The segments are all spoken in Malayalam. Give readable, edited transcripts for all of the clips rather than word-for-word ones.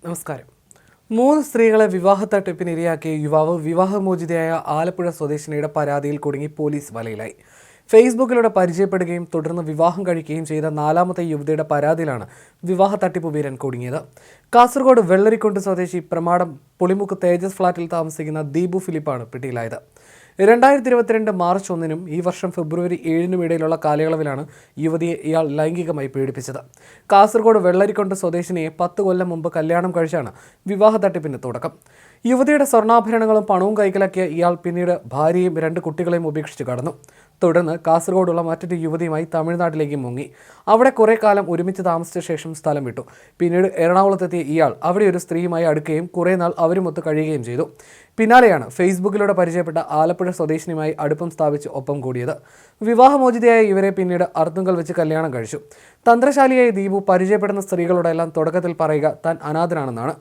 നമസ്കാരം. 3 സ്ത്രീകളെ വിവാഹ തട്ടിപ്പിന് ഇരയാക്കിയ യുവാവ് വിവാഹമോചിതയായ ആലപ്പുഴ സ്വദേശിനിയുടെ പരാതിയിൽ കുടുങ്ങി പോലീസ് വലയിലായി. ഫേസ്ബുക്കിലൂടെ പരിചയപ്പെടുകയും തുടർന്ന് വിവാഹം കഴിക്കുകയും ചെയ്ത 4ാമത്തെ യുവതിയുടെ പരാതിയിലാണ് വിവാഹ തട്ടിപ്പ് വീരൻ കുടുങ്ങിയത്. കാസർഗോഡ് വെള്ളരിക്കുണ്ട് സ്വദേശി പ്രമാടം പുളിമുക്ക് തേജസ് ഫ്ളാറ്റിൽ താമസിക്കുന്ന ദീപു ഫിലിപ്പാണ് പിടിയിലായത്. 2022 മാർച്ച് 1-നും ഈ വർഷം ഫെബ്രുവരി 7-നും ഇടയിലുള്ള കാലയളവിലാണ് യുവതിയെ ഇയാൾ ലൈംഗികമായി പീഡിപ്പിച്ചത്. കാസർഗോഡ് വെള്ളരിക്കുണ്ട് സ്വദേശിനിയെ 10 കൊല്ലം മുമ്പ് കല്യാണം കഴിച്ചാണ് വിവാഹ തട്ടിപ്പിന് തുടക്കം. യുവതിയുടെ സ്വർണ്ണാഭരണങ്ങളും പണവും കൈക്കലാക്കിയ ഇയാൾ പിന്നീട് ഭാര്യയും 2 കുട്ടികളെയും ഉപേക്ഷിച്ച് കടന്നു. തുടർന്ന് കാസർഗോഡുള്ള മറ്റൊരു യുവതിയുമായി തമിഴ്നാട്ടിലേക്ക് മുങ്ങി. അവിടെ കുറെ കാലം ഒരുമിച്ച് താമസിച്ച ശേഷം സ്ഥലം വിട്ടു. പിന്നീട് എറണാകുളത്തെത്തിയ ഇയാൾ അവിടെ ഒരു സ്ത്രീയുമായി അടുക്കുകയും കുറേ നാൾ അവരുമൊത്ത് കഴിയുകയും ചെയ്തു. പിന്നാലെയാണ് ഫേസ്ബുക്കിലൂടെ പരിചയപ്പെട്ട ആലപ്പുഴ സ്വദേശിനിയുമായി അടുപ്പം സ്ഥാപിച്ച് ഒപ്പം കൂടിയത്. വിവാഹമോചിതയായ ഇവരെ പിന്നീട് അർത്തുങ്കൽ വെച്ച് കല്യാണം കഴിച്ചു. തന്ത്രശാലിയായ ദീപു പരിചയപ്പെടുന്ന സ്ത്രീകളോടെല്ലാം തുടക്കത്തിൽ പറയുക താൻ അനാഥനാണെന്നാണ്.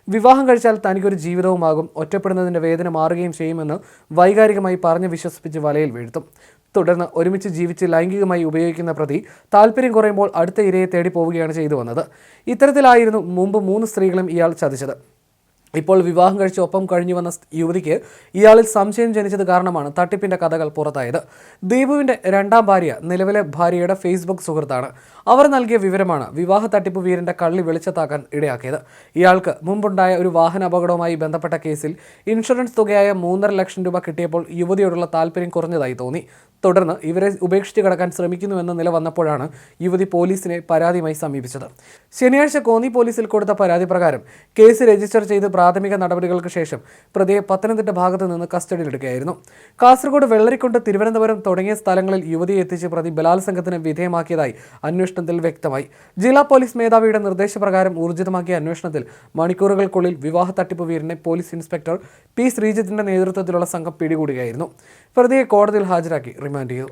വിവാഹം കഴിച്ചാൽ തനിക്കൊരു ജീവിതവുമാകും, ഒറ്റപ്പെടുന്നതിൻ്റെ വേദന മാറുകയും ചെയ്യുമെന്ന് വൈകാരികമായി പറഞ്ഞ് വിശ്വസിപ്പിച്ച് വലയിൽ വീഴ്ത്തും. തുടർന്ന് ഒരുമിച്ച് ജീവിച്ച് ലൈംഗികമായി ഉപയോഗിക്കുന്ന പ്രതി താല്പര്യം കുറയുമ്പോൾ അടുത്ത ഇരയെ തേടി പോവുകയാണ് ചെയ്തു വന്നത്. ഇത്തരത്തിലായിരുന്നു മുമ്പ് 3 സ്ത്രീകളും ഇയാൾ ചതിച്ചത്. ഇപ്പോൾ വിവാഹം കഴിച്ച് ഒപ്പം കഴിഞ്ഞു വന്ന യുവതിക്ക് ഇയാളിൽ സംശയം ജനിച്ചത് കാരണമാണ് തട്ടിപ്പിന്റെ കഥകൾ പുറത്തായത്. ദീപുവിന്റെ 2ാം ഭാര്യ നിലവിലെ ഭാര്യയുടെ ഫേസ്ബുക്ക് സുഹൃത്താണ്. അവർ നൽകിയ വിവരമാണ് വിവാഹ തട്ടിപ്പ് വീരന്റെ കള്ളി വെളിച്ചത്താക്കാൻ ഇടയാക്കിയത്. ഇയാൾക്ക് മുമ്പുണ്ടായ ഒരു വാഹന അപകടവുമായി ബന്ധപ്പെട്ട കേസിൽ ഇൻഷുറൻസ് തുകയായ 3.5 ലക്ഷം രൂപ കിട്ടിയപ്പോൾ യുവതിയോടുള്ള താല്പര്യം കുറഞ്ഞതായി തോന്നി. തുടർന്ന് ഇവരെ ഉപേക്ഷിച്ച് കടക്കാൻ ശ്രമിക്കുന്നുവെന്ന നില വന്നപ്പോഴാണ് യുവതി പോലീസിനെ പരാതിയുമായി സമീപിച്ചത്. ശനിയാഴ്ച കോന്നി പോലീസിൽ കൊടുത്ത പരാതി പ്രകാരം കേസ് രജിസ്റ്റർ ചെയ്ത് പ്രാഥമിക നടപടികൾക്ക് ശേഷം പ്രതിയെ പത്തനംതിട്ട ഭാഗത്ത് നിന്ന് കസ്റ്റഡിയിലെടുക്കുകയായിരുന്നു. കാസർഗോഡ് വെള്ളരിക്കുണ്ട്, തിരുവനന്തപുരം തുടങ്ങിയ സ്ഥലങ്ങളിൽ യുവതിയെ എത്തിച്ച് പ്രതി ബലാത്സംഗത്തിന് വിധേയമാക്കിയതായി അന്വേഷണത്തിൽ വ്യക്തമായി. ജില്ലാ പോലീസ് മേധാവിയുടെ നിർദ്ദേശപ്രകാരം ഊർജിതമാക്കിയ അന്വേഷണത്തിൽ മണിക്കൂറുകൾക്കുള്ളിൽ വിവാഹ തട്ടിപ്പ് വീരനെ പോലീസ് ഇൻസ്പെക്ടർ പി ശ്രീജിത്തിന്റെ നേതൃത്വത്തിലുള്ള സംഘം പിടികൂടുകയായിരുന്നു. പ്രതിയെ കോടതിയിൽ ഹാജരാക്കി റിമാൻഡ് ചെയ്തു.